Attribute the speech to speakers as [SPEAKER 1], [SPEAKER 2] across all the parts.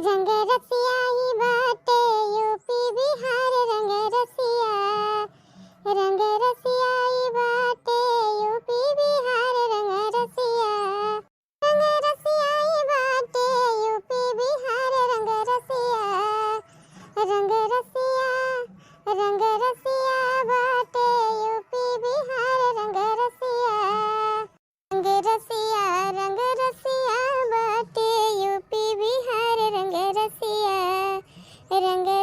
[SPEAKER 1] रंग रसियाई बाटे यूपी बिहार रंग रसिया रंग रसियाई बाटे यूपी बिहार रंग रसियाई बाटे यूपी बिहार रंग रसिया रंग रसिया बाटे यूपी बिहार रंग रसिया रंग रसिया बाटे यूपी बिहार रंग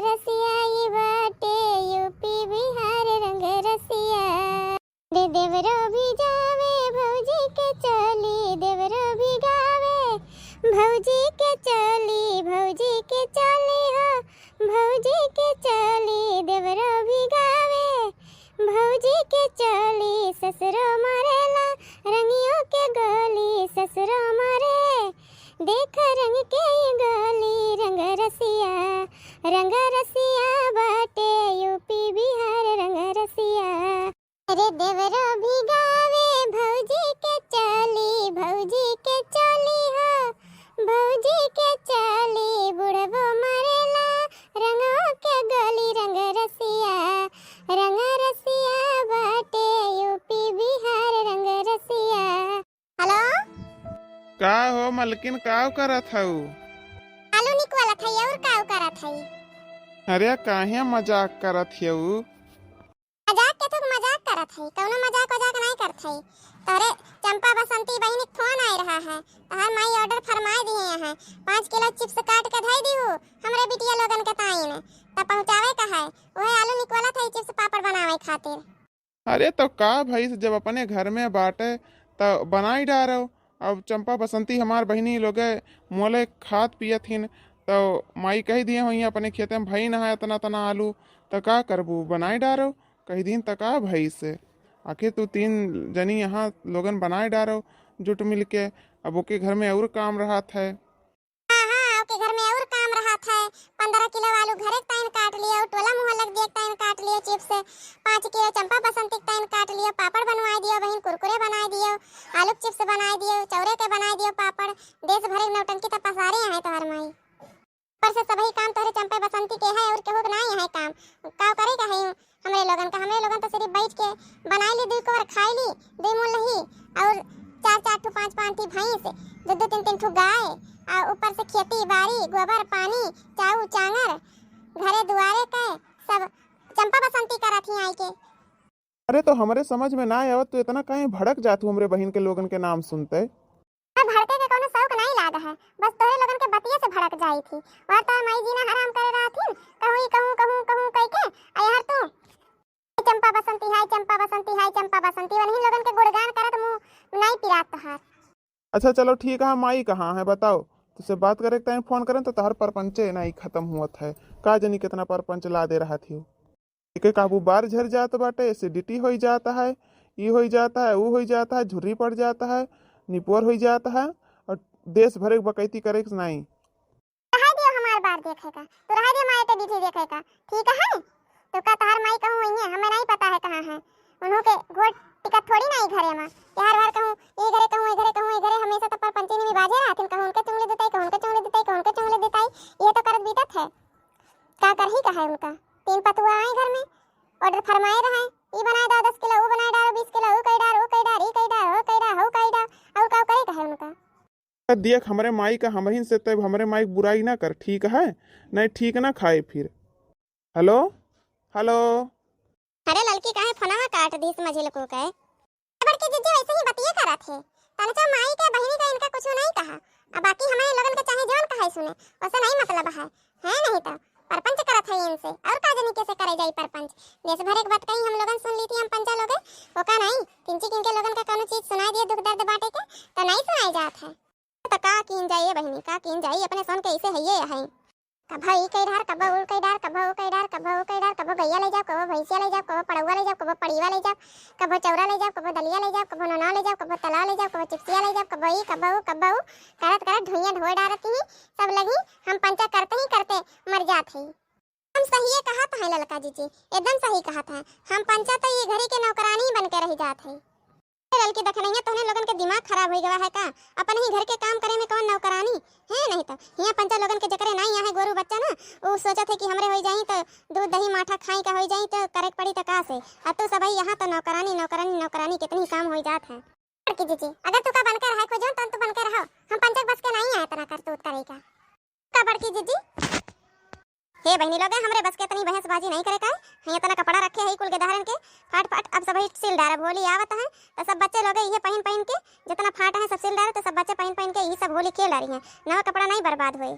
[SPEAKER 1] रसियाई बाटे यूपी बिहार रंग रसिया रे देवरो भी जावे भौजी के चली देवरो भी गावे भौजी के चली हो भौजी के चली देवरो भी गावे भौजी के चली ससुरो मारेला रंगियों के गोली ससुरो मारे देख रंग के गोली रंग रसिया बाटे यूपी बिहार रंग रसिया अरे देवरो भी गावे भौजी के चली हो भौजी के चली बुढ़बो मारेला रंगों के गोली रंग रसिया बाटे यूपी बिहार रंग रसिया। हेलो
[SPEAKER 2] का हो मलकिन काव करत हऊ?
[SPEAKER 1] आलू निकवाला थई और काव करत हई?
[SPEAKER 2] अरे काहे मजाक करत हऊ?
[SPEAKER 1] मजाक के तो मजाक करत हई, कौनो मजाक नहीं करत हई। तोरे चंपा बसंती बहन के फोन आ रहा है, तहार माई ऑर्डर फरमाए दिए हैं 5 किलो चिप्स काट के धई दीहू हमरे बिटिया लोगन के ताई ने त पहुंचावे का है ओहे आलू निकवाला थई चिप्स पापड़ बनावे खातिर।
[SPEAKER 2] अरे तो का भाई जब अपने घर में बाटे तो बनाई डारो। अब चंपा बसंती हमार बहनी लोग मोले खात पियत हिन तो माई कही दिए हुई अपने खेते में भाई नहा इतना तना आलू तो का करबू बनाई डारो कही दिन तक का भाई से आखिर तू 3 जनी यहाँ लोगन बनाए डारो जुट मिल के। अब ओके घर में और काम रहा है।
[SPEAKER 1] हां ओके घर में और काम रहा है। 15 किलो आलू घरे टाइम काट लिया और टोला मुंह लग दिया टाइम काट लिया चिप्स से 5 किलो चंपा बसंती टाइम काट लिया पापड़ बनवा दियो बहन कुरकुरे बना दियो आलू चिप्स बना दियो चौरे के बना दियो पापड़ देश भर नौटंकी त पसारे है तोहर माई पर से सभी काम तोरे चंपा बसंती के है और केहू के नहीं है काम का करे का है हमरे लोगन तो सिर्फ बैठ के बनाई ली 2 कवर खाई ली 2 मुल नहीं और 4 ठो 5 ठी भैंस 2 3 ठो गाय और ऊपर से खेती बाड़ी गोबर पानी चाऊ चांगर घरे दुआरे के सब चंपा बसंती करत ही आई के।
[SPEAKER 2] अरे तो हमरे समझ में ना आवत तो इतना कहीं भड़क जातू हमरे बहन के लोगन के नाम सुनते।
[SPEAKER 1] भड़के के कोनो शौक नहीं लागा है बस तोरे लोगन के बतिये से भड़क जाई थी और तो माई जी ना हराम करे रहा थी कहूं कह के यार तू चंपा बसंती हाय चंपा बसंती वही लोगन के गुणगान करत मुंह नहीं पिरात तहार।
[SPEAKER 2] अच्छा चलो ठीक है माई कहाँ है बताओ तुझसे बात करे टाइम फोन करें तो तहर परपंचे नहीं खत्म हुआ है का जनी कितना परपंच ला दे रहा थी एक काबू बार झर जाता बाटे एसिडिटी हो जाता है ये हो जाता है वो हो जाता है झुर्री पड़ जाता है निपोर हो जाता है और देश भरे बकैती करे नहीं।
[SPEAKER 1] रहा दियो हमार बार देखेगा तो रहा दियो माई के डिठी देखेगा ठीक है तो का तहार माई कहूं है हमें नहीं पता है कहां है उन्हों के घोट टिकट थोड़ी नहीं घरे में यार बार कहूं ये घरे हमेशा तो पर पंचनी में बाजे रहथिन कहूं उनके चुंगली देताई ये तो करत बीतत है का करही का है उनका 3 पतुआ आए घर में ऑर्डर फरमाए रहे ई बनाए दो 10 किलो वो बनाए डालो 20 किलो वो कई डाल और का करे का है उनका।
[SPEAKER 2] देख हमारे माई का हमहिन से तब हमारे माई बुराई ना कर ठीक है नहीं ठीक ना खाए फिर। हेलो
[SPEAKER 1] अरे लड़की काहे फोनवा काट दी समझ लो को कहे बड़के जीजी वैसे ही बतिए करा थे तने माई के बहनी का इनका कुछ नहीं कहा अब बाकी हमारे लोगन के चाहे जौन कहे सुने वैसे नहीं मतलब है नहीं तो परपंच करत है इनसे और का जनी कैसे करे जाई परपंच देश भर एक बात कही हम लोगन सुन ली थी हम पंचा लोग ओका नहीं किंची किनके लोगन का कोनो चीज सुनाई दिए दुख दर्द बाटे के तो नहीं सुनाई जात है तो का कीन जाइए बहनी का कीन जाइए अपने सन कैसे है ये है कभी कई डार कभी उल कई डार कभी गैया ले जाओ कभी भैंसिया ले जाओ कभी पड़ुआ ले जाओ कभी पड़ीवा ले जाओ कभी चौरा ले जाओ कभी दलिया ले जाओ कभी नोना ले जाओ कभी तलाव ले जाओ कभी चिप्सिया ले जाओ कभी करत ढुइया ढोए डारत ही सब लगी हम पंचा करते मर जाते ही हम सही कहा था ललका जी एकदम सही कहा था हम पंचा तो ये घरी के नौकरानी बन के रह जाते हैं लड़की देख नहीं है तो उन्हें लोगन के दिमाग खराब हो गया है का? अपन ही घर के काम करे में कौन नौकरानी है? नहीं तो यहाँ पंचा लोगन के जकरे नहीं यहाँ गोरू बच्चा ना वो सोचा थे कि हमरे हो जाई तो दूध दही माठा खाई का हो जाई तो करे पड़ी तो का से अब तो सब यहाँ तो नौकरानी नौकरानी नौकरानी कितनी काम हो जात है। लड़की जी अगर तू का बनकर है खोजो तो तू बनकर रहो, हम पंचक बस के नहीं आए इतना करतूत करेगा का बड़की जीजी। हे बहनी लोग हमरे बस के इतनी बहसबाजी नहीं करे का है, इतना कपड़ा रखे है कुल के धारण के फाट फाट अब सब सिल डारे होली आवत है तो सब बच्चे लोग ये पहन के जितना फाट है सब सिल डारे तो सब बच्चे पहन के ये सब होली खेल रही हैं, नवा कपड़ा नहीं बर्बाद होए।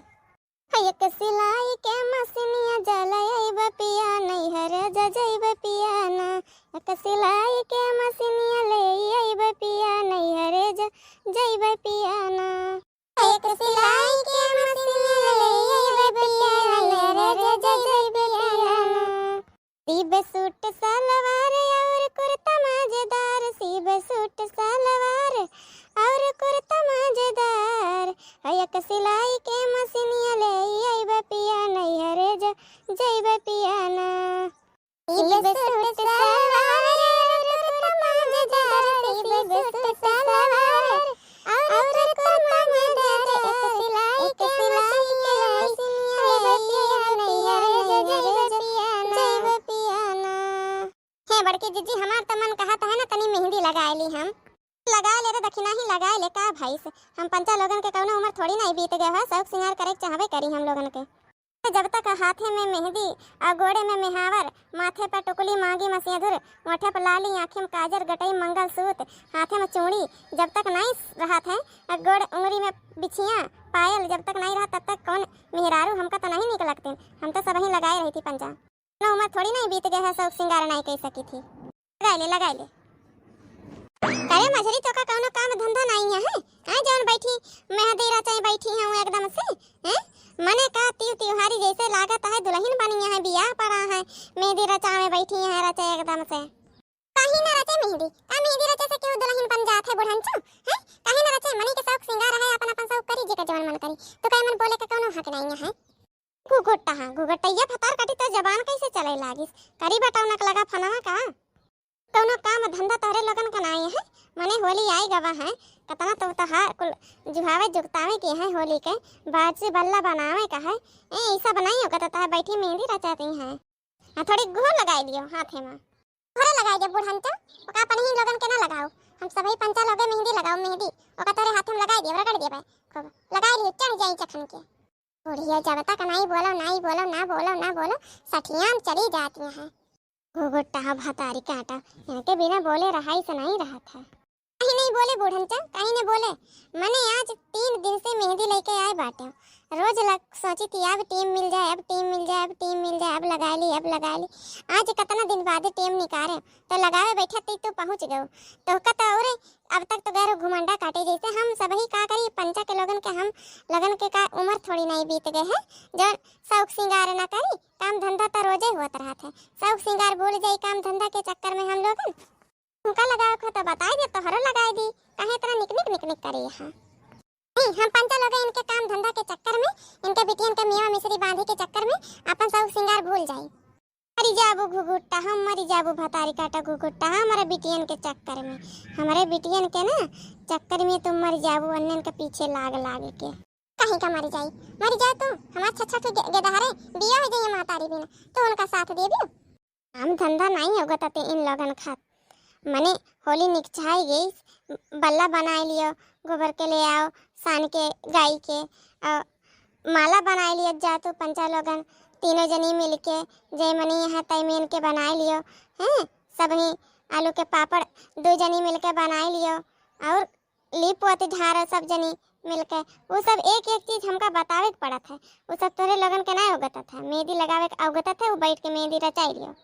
[SPEAKER 1] एक सिलाई के मशीनिया जलैब पिया नहीं हरे जजैब पिया ना, एक सिलाई के मशीनिया ले आइब पिया नहीं हरे जजैब पिया ना, एक सिलाई के मशीनिया ले आइब पिया नहीं हरे जजैब पिया ना। सीबे सूट सलवार और कुर्ता मजेदार, सीबे सूट सलवार और कुर्ता मजेदार, एक सिलाई के मशीनिया ले आइब पिया नहीं हरे जइब पिया ना। सीबे सूट सलवार और कुर्ता मजेदार, सीबे सूट सलवार और कुर्ता मजेदार, एक सिलाई के मशीनिया ले आइब पिया नहीं हरे जइब पिया ना। हे बड़की जीजी हमार तो मन कहत है ना तनी मेहंदी लगाए ली, हम लगाए ले रे दक्षिणा ही लगाए ले का भाई से, हम पंचा लोगन के कौनो उम्र थोड़ी नहीं बीत गया है, शौक सिंगार करे चाहबे करी हम लोगन के। जब तक हाथे में मेहंदी और गोड़े में मेहावर, माथे पर टुकली मांगी मसियाधुर, मोठे पर लाली, आँखें में काजर गटई मंगलसूत्र, हाथे में चूड़ी जब तक नहीं रहा था, गोड़ उंगली में बिछिया पायल जब तक नहीं रहा तब तक कौन मेहरारू हमका तो नहीं निकल लगते, हम तो सब ही लगाए रही थी पंचा, उम्र थोड़ी नहीं बीत गया है शौक सिंगार नहीं कर सकी थी। लगाए ले अरे मछली तो का कौनो काम धंधा नहीं है हैं, जौन बैठी मेहंदी रचाई बैठी हूँ एकदम से हैं, मने का त्योहारी जैसे लागत है दुल्हन बनी है, बियाह पड़ा है, मेहंदी रचावे बैठी है रचे एकदम से। काहे ना रचे मेहंदी, का मेहंदी रचे से क्यों दुल्हन बन जात है बुढ़नचो हैं, काहे ना रचे, मनी के शौक सिंगार है अपन अपन शौक करी जे का जवन मन करी, तो काहे मन बोले का कौनो हक नहीं है। घुघुटैया फतार कटी तो जबान कैसे चले लागिस, करी बटावनक लगा फनवा का कौनो काम धंधा तोहरे लगन का नहीं है, मने होली आई गवा है कतना तो तहार कुल जुहावे जुगतावे के है होली के बाद से बल्ला बनावे का है, ऐसा बनाई होगा तो तहार बैठी मेहंदी रचाती है, थोड़ी घोर लगाई दियो हाथे में, घोर लगाई दे बुढ़नचा ओका अपन ही लगन के ना लगाओ, हम सभी पंचा लोगे मेहंदी लगाओ, मेहंदी ओका तोरे हाथ में लगाई दियो रगड़ दियो खूब लगाई दियो चढ़ जाई चखन के, बुढ़िया जब तक नहीं बोलो ना बोलो सठियां चली जाती हैं। घुघुट्टा भतारी काटा इनके बिना बोले रहाई से नहीं रहा था, कहीं नहीं बोले बुढ़नचा कहीं नहीं बोले, मने आज 3 दिन से मेहंदी लेके आए बाटे, रोज सोची थी अब टीम मिल जाए अब टीम मिल जाए अब टीम मिल जाए, अब लगा ली आज कितना दिन बाद टीम निकाले तो लगावे बैठा थी तो पहुंच गए तो कहता और अब तक तो गैर घुमंडा काटे जैसे हम सभी का करी पंचा के लोगन के, हम लगन के का उम्र थोड़ी नहीं बीत गए है, जो शौक सिंगार ना करी काम धंधा तो रोजे होता रहा था, शौक सिंगार भूल जाई काम धंधा के चक्कर में हम लोगन उनका लगाओ को तो बताई दे तो हरो लगाई दी, कहे इतना निकनिक करी है नहीं, हम पंचा लोग इनके काम धंधा के चक्कर में इनके बिटियन के मेवा मिश्री बांधे के चक्कर में अपन शौक सिंगार भूल जाई, मरी जाबू घुघुट्टा हम मरी जाबू भतारी काटा घुघुट्टा हमारे बिटियन के चक्कर में, हमारे बिटियन के ना चक्कर में तुम मर जाबू अन्यन के पीछे लाग के कहीं का मर जाए तुम हमारे छछा के गेदहारे बिया हो जाइए मातारी बिना तो उनका साथ दे दियो, हम धंधा नहीं होगा तो इन लगन खात मने होली निकछाई गई, बल्ला बना लियो गोबर के ले आओ सान के गाय के और माला बना लियो जा तो पंचा लोगन तीनों जनी मिल के जय मनी यहाँ तैमेन के बना लियो हैं, सभी आलू के पापड़ 2 जनी मिल के बना लियो और लीप पोती झाड़ सब जनी मिलके वो सब एक चीज हमका बतावे के पड़ा था, वो सब तोरे लगन के नहीं होगता था, मेहंदी लगावे के अवगता था, वो बैठ के मेहंदी रचाई लियो,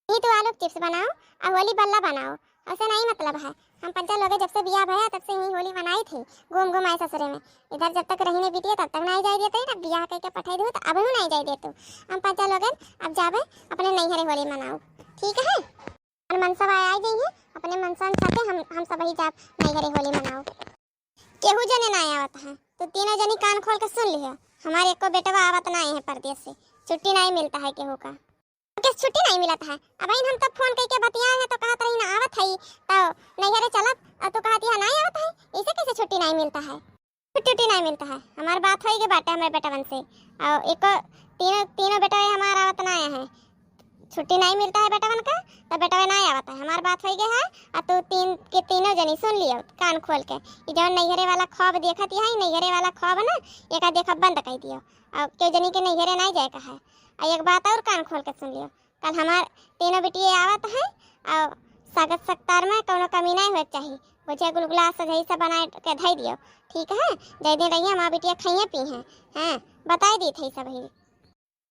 [SPEAKER 1] नहीं तो आलू चिप्स बनाओ और होली बल्ला बनाओ, ऐसा नहीं मतलब है, हम पंचा लोगे जब से बियाह भया तब से ही होली मनाई थी, घूम आए ससुरे में, इधर जब तक रहने बिटिया तब तक नहीं जाए देते ना, बियाह करके पठाई दो तो अब नहीं जाए देते, हम पंचा लोगन अब जावे अपने नैहरे होली मनाओ ठीक है, और मनसा आ जाइए अपने मनसा खाते हम सब ही जाब नैहरे होली मनाओ, केहू जने ना आवत है तो तीनों जनी कान खोल के सुन लिया, हमारे एको बेटवा आवत नहीं है परदेश से, छुट्टी नहीं मिलता है केहू का, के छुट्टी नहीं मिलत है। अब इन हम तब फोन करके बतिया है तो कहत रही ना आवत है तो नैहरे चलत और तू कहती है नहीं आवत है। इसे कैसे छुट्टी नहीं मिलता है? छुट्टी नहीं मिलता है। हमार बात होई के बाटे हमारे बेटवन से और एक तीनों तीनों बेटा हमारा आवत ना है। छुट्टी नहीं मिलता है बेटवन का तो बेटवा नहीं आवत है। हमार बात होई गए है और तू तीनों जनी सुन लियो कान खोल के। ई जवन नैहरे वाला ख्वाब देखत है नैहरे वाला ख्वाब ना एका देखा बंद कर दियो और के जनी के नैहरे नहीं जाए का है। और एक बात और कान खोल के सुन लियो कल हमार तीनों बेटिए आवत है और स्वागत सत्कार में कोनो कमी नहीं होए चाहिए। मुझे गुलगुला सजई से बना के धई दियो ठीक है। जय दिन रहिए हमार बेटिया खाइए पी हैं हैं बताई दी थी सब ही।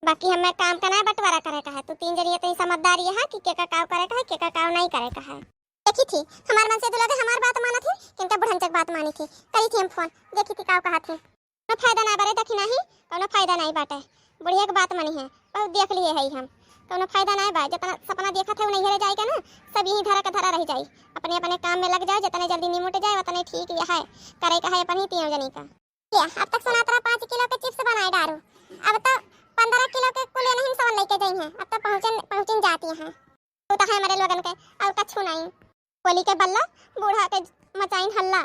[SPEAKER 1] बाकी हमें काम का ना बंटवारा करे का है। तू तीन जरिए तो समझदारी है कि के का काम करे का है के का काम नहीं करे का है। देखी थी हमार मन से तो लगे हमार बात माना थी किनका बुढ़नचक बात मानी थी। करी थी हम फोन देखी थी का कहा थे कोनो फायदा ना बारे देखी नहीं कोनो फायदा नहीं बाटे। बुढ़िया की बात मानी है बहुत देख लिए है हम कोनो फायदा नहीं बा। जितना सपना देखा था नहीं हेरे जाएगा ना सब यही धरा का धरा रह जाए। अपने अपने काम में लग जाओ जितने जल्दी निमुट जाए उतने ठीक है करे का है अपन ही तीनों जनी का। अब तक सुना तेरा 5 किलो के चिप्स बनाए डारू अब तो 15 किलो के कुले नहीं सवन लेके गई हैं। अब तो पहुंचन जाती हैं तो है हमारे लोगन के और कछु नहीं। बोली के बल्ला बूढ़ा के मचाइन हल्ला